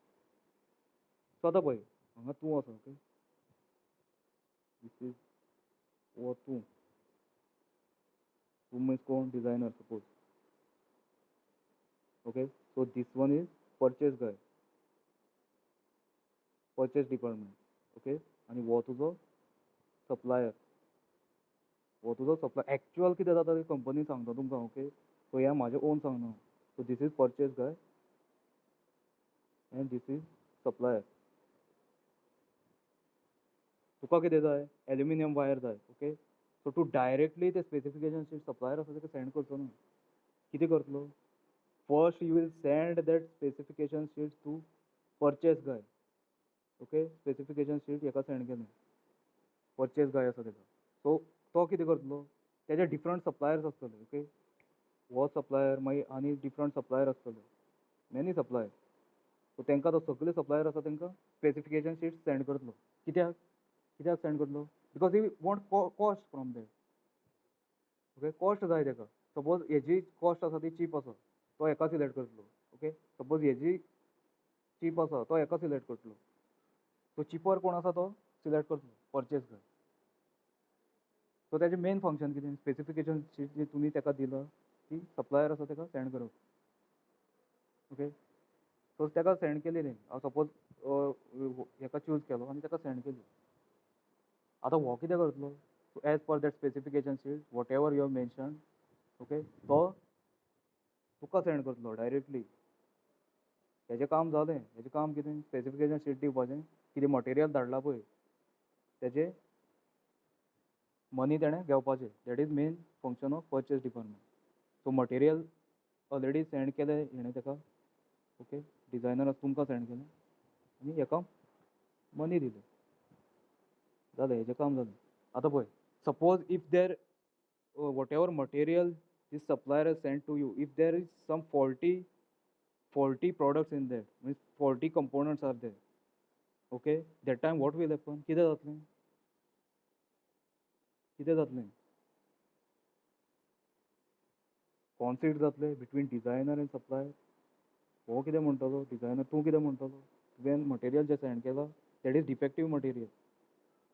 So आता पळय हांगा तूं आसा. Okay, this is वो तूं means कोण? Designer suppose. Okay, so this one is purchase guy, purchase department. Okay, आणि वो तुजो सप्लायर. वो तुजो सप्लाय. एक्चुअल कितें जाता तें कंपनी सांगता तुमकां. ओके, सो ह्या म्हाजें ओन सांगना. So this is purchase guy and this is supplier. तुका कितें जाय? एल्युमिनियम वायर जाय. ओके, सो तूं डायरेक्टली ते स्पेसिफिकेशन शीट सप्लायर आसा तेका सेंड करचो ना. कितें करतलो? First you will send that specification sheet to purchase guy. Okay, specification sheet हेका सेंड केलें. परचेज गाय आसा तेका. सो तो कितें करतलो? तेजे डिफरंट सप्लायर्स आसतले. ओके, हो सप्लायर मागीर आनी डिफरंट सप्लायर आसतले. Many supplier. सो तांकां तो सगळे सप्लायर आसा तांकां स्पेसिफिकेशन शीट सेंड करतलो. कित्याक? कित्याक सेंड करतलो? Because he want cost from that. Okay, cost जाय ताका. सपोज हेजी कॉस्ट आसा ती चीप आसा, तो हेका सिलेक्ट करतलो. ओके, सपोज हेजी चीप आसा तो हेका सिलेक्ट करतलो. सो चिपर कोण आसा तो सिलेक्ट करतलो. परचेज कर. सो तेजें मेन फंक्शन कितें? स्पेसिफिकेशन शीट जी तुमी ताका दिला ती सप्लायर आसा ताका सेंड करप. ओके, सो ताका सेंड केलेली. सपोज हेका चूज केलो आनी ताका सेंड केली. आतां हो कितें करतलो? So as per that specification sheet whatever you have mention, okay, तो तुका सेंड करतलो डायरेक्टली. हेजें काम जालें. हेजें काम कितें? स्पेसिफिकेशन शीट दिवपाचें. कितें मटेरियल धाडला पळय तेजें मनी तेणें घेवपाचें. That is main function of purchase department. So material already send केलें हेणें ताका. ओके, डिजायनर तुमकां सेंड केलें आनी हेका मनी दिलें. जालें, हेजें काम जालें. आतां पळय, suppose if there whatever material this supplier has sent to you, if there is some faulty products in there, means faulty components are there, okay, that time what will happen? कितें जातलें? कितें जातलें? कॉन्फ्लिक्ट जातलें between designer and supplier. हो कितें म्हणटलो? Designer तूं कितें म्हणटलो? तुवें मटेरियल जें सेंड केलां दॅट इज डिफेक्टीव मटेरियल.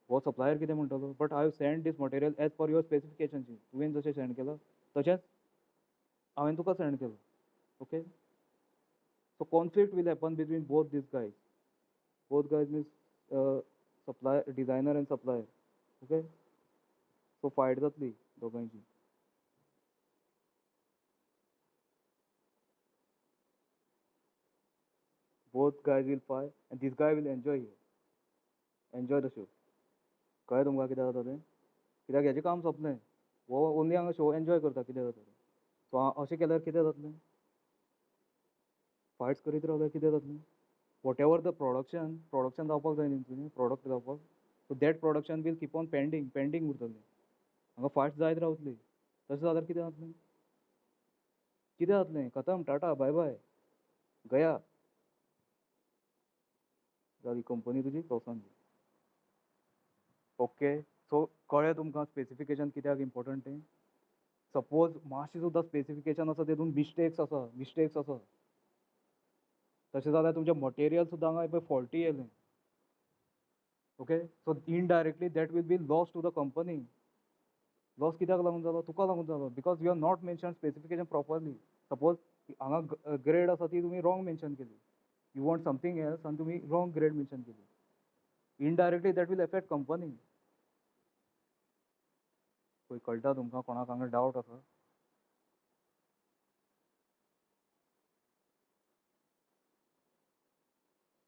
हो सप्लायर कितें म्हणटलो? बट हांव send this material as per your specification sheet. तुवें जशें सेंड केलां तशेंच हांवें तुका सेंड केलां. Okay, so conflict will happen between both these guys. Both guys means supplier, designer and supplier. Okay, so fight जातली दोगांयची. Both guys will fight and this guy will enjoy here. Enjoy the show. कळ्ळें तुमकां कितें जाता तें? कित्याक हेजें काम सोंपलें. हो ओन्ली हांगा शो एन्जॉय करता कितें जाता तें. सो अशें केल्यार कितें जातलें? फायट्स करीत रावल्यार कितें जातलें? वॉट एवर द प्रोडक्शन जावपाक जाय न्ही, प्रोडक्ट जावपाक. So that production will keep on pending उरतलें. हांगा फायट्स जायत रावतली. तशें जाल्यार कितें जातलें? कितें जातलें? खतम, टाटा, बाय बाय, गया. जाली कंपनी तुजी तोवसान गेली. ओके, सो कळ्ळें तुमकां स्पेसिफिकेशन कित्याक इम्पोर्टंट तें? सपोज मातशें सुद्दां स्पेसिफिकेशन आसा तेतून मिस्टेक्स आसा तशें जाल्यार तुमचें मटेरियल सुद्दां हांगा पळय फॉल्टी येयलें. Okay, so indirectly that will be loss to the company. Loss कित्याक लागून जालो? तुका लागून जालो. Because you are not mention specification properly. Suppose हांगा ग्रेड आसा ती तुमी रॉंग मेन्शन केली. यू वॉन्ट समथींग एल्स आनी तुमी रॉंग ग्रेड मेन्शन केली. Indirectly that will effect company. पळय कळटा तुमकां? कोणाक हांगा डावट आसा?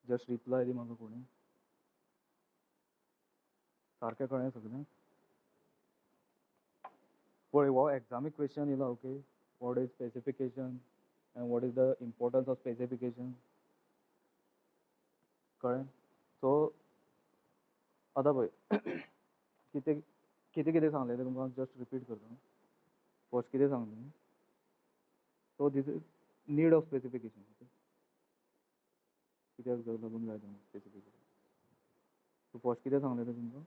जस्ट रिप्लाय दी म्हाका कोणी. सारकें कळ्ळें सगळें. पळय हो एग्जामीक क्वेश्चन येयला. Okay, what is specification and what is the importance of specification. कळ्ळें. सो आतां पळय कितें कितें कितें सांगलेलें तुमकां जस्ट रिपीट करता. फर्स्ट कितें सांगलें. So this is need of specification. Okay, कित्याक लागून जाय तुमकां स्पेसिफिकेशन. सो फर्स्ट कितें सांगलेलें तुमकां.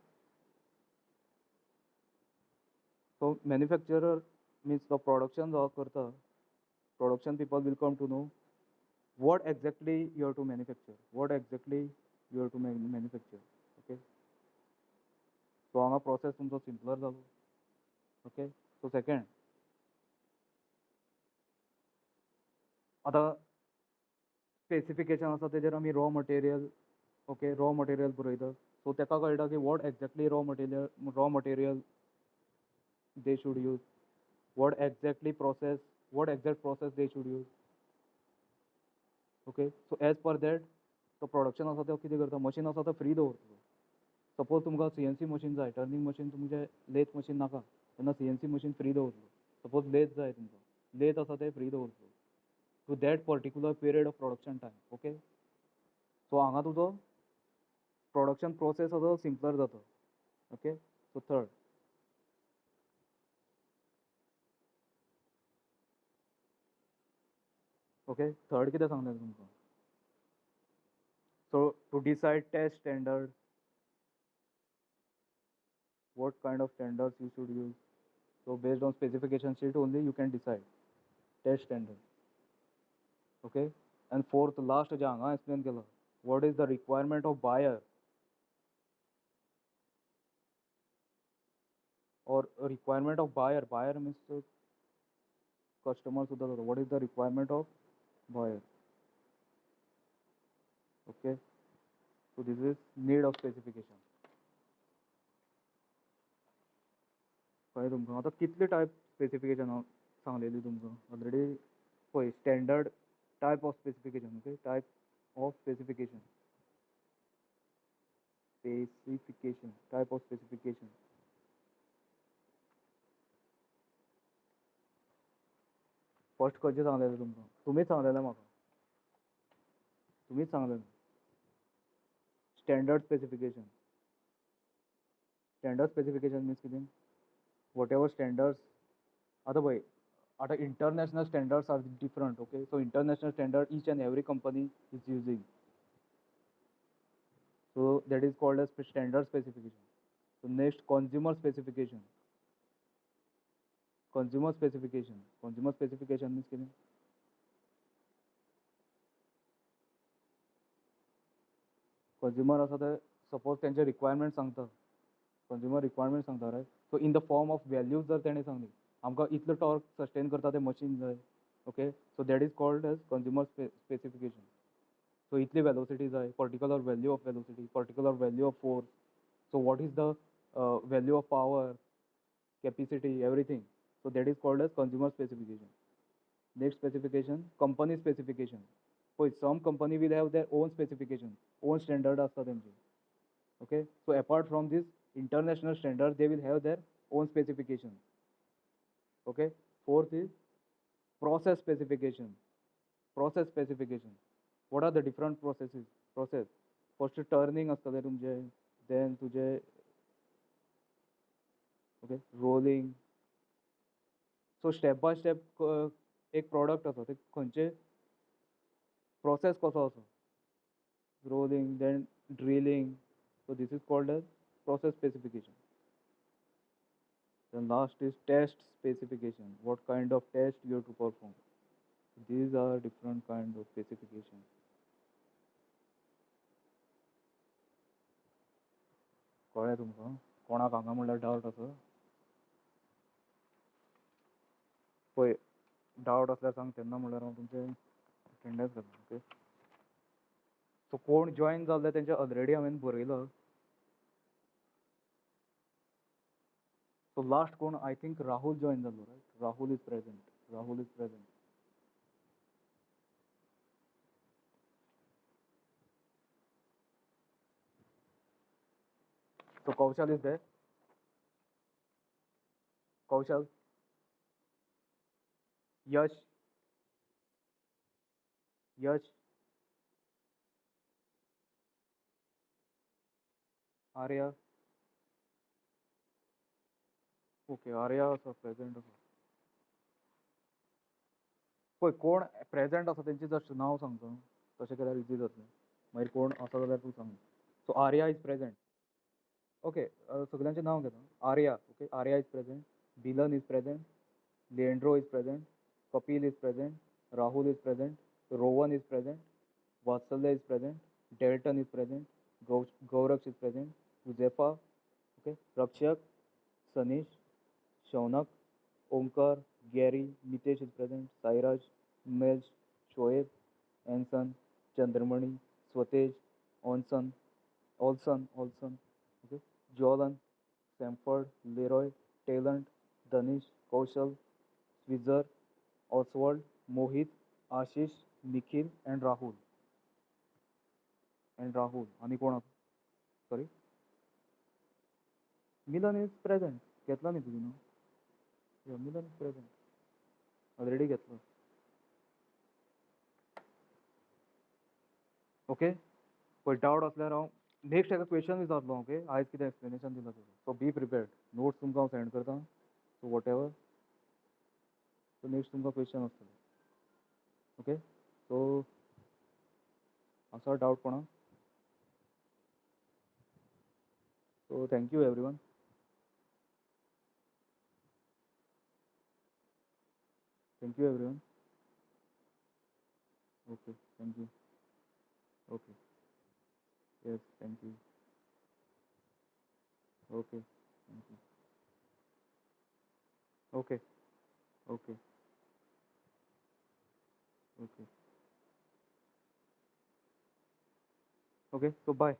सो मॅन्युफॅक्चरर मिन्स तो प्रोडक्शन जो करता, production people will come to know what exactly you have to manufacture, what exactly you have to manufacture. Okay, so हांगा प्रोसेस तुमचो सिंपलर जालो. ओके, सो सेकंड आतां स्पेसिफिकेशन आसा तेजेर आमी raw material. Okay, raw material बरयता. So ताका कळटा की what exactly raw material they should use, what exact process they should use. Okay, so as per that तो प्रोडक्शन आसा तो कितें करता. मशीन आसा तो फ्री दवरतलो. सपोज तुमकां CNC मशीन जाय, टर्निंग मशीन तुमचें लेथ मशीन नाका तेन्ना CNC मशीन फ्री दवरतलो. सपोज लेथ जाय तुमकां, लेथ आसा ते फ्री दवरतलो to that particular period of production time. Okay, so हांगा तुजो प्रोडक्शन प्रोसेस आसा तो सिंपलर जाता. ओके, सो थर्ड कितें सांगलें तुमकां. So to decide test standard, what kind of standards you should use. So based on specification sheet only you can decide test standard. Okay, and fourth last जे हांगा explain केला, what is the requirement of buyer or requirement of buyer means customer सुद्धा जाता. what is the requirement of buyer. Okay, so this is need of specification. कळ्ळें तुमकां. आतां कितले type specification हांव सांगलेली तुमकां ऑलरेडी. पळय standard type of specification. Okay, type of specification, type of specification. First खंयचें सांगलेलें तुमकां. तुमीच सांगलेलें म्हाका, तुमीच सांगलेलें standard specification. Standard specification means कितें. वॉट एवर स्टँडर्ड्स आतां पळय, आतां international standards are different. Okay, so international standard each and every company is using. So that is called as standard specification. So next, consumer specification. Consumer specification means कितें. Consumer आसा ते suppose तेंचे requirement सांगता. Consumer requirement सांगता right. So in the form of values जर तेणें सांगली आमकां इतलो टॉर्क सस्टेन करता तें मशीन जाय. Okay, so that is called as consumer specification. So इतली वेलोसिटी जाय, particular value of velocity, particular value of force. So what is the value of power, capacity, everything. So that is called as consumer specification. Next specification, company specification. So some company will have their own specification, own standard असता तेंचे. Okay, so apart from this international standard, they will have their own specification. Okay, fourth is process specification. Process specification. What are the different processes? Process. First turning असता ते तुमचे, then तुझे okay rolling. So step by step एक product आसा ते खंयचे process कसो आसा. Rolling, then drilling. So this is called as process specification. Then last is test specification. What kind of test you have to perform. These are different kind of specification. कळ्ळें तुमकां. कोणाक हांगा म्हणल्यार डावट आसा. पळय doubt आसल्यार सांग तेन्ना म्हणल्यार हांव तुमचें अटेंडन्स घालता. ओके, सो कोण जॉयन जाल्ले तेंचे ऑलरेडी हांवें बरयला. सो लास्ट कोण आय थिंक राहुल जॉयन जाल्लो right. Rahul is present. So Kaushal is there. Kaushal, Yash, Yash, Arya. Okay, Arya also present. पळय कोण प्रेझेंट आसा तेंचे जस्ट नांव सांगता तशें केल्यार इजी जातलें मागीर कोण आसा जाल्यार तूं सांग so Arya is present okay सगळ्यांचें नांव घेता Arya okay Arya is present Bilan is present Leandro is present Kapil is present Rahul is present Rowan is present Vatsalya is present Delton is present Gauraksh is present Huzefa okay Rakshak Sanish Shaunak Omkar Gary Mitesh is present Sairaj Umesh Shoaib Anson Chandramani Swatej Onson Olson okay Jolan Samford Leroy Talent Dhanish Kaushal Swizer Oswald Mohit Ashish Nikhil and Rahul आनी कोण sorry Milan is present घेतला न्ही तुजी नांव मिलन is present already घेतलो okay पळय doubt आसल्यार हांव नेक्स्ट एका क्वेश्चन विचारतलो ओके आयज कितें एक्सप्लेनेशन दिलां तुजें सो बी प्रिपेर्ड नोट्स तुमकां हांव सेंड करता so whatever so next तुमकां क्वेश्चन आसतले ओके सो आसा डावट कोणा so thank you everyone okay thank you okay yes thank you okay thank you okay okay okay okay so bye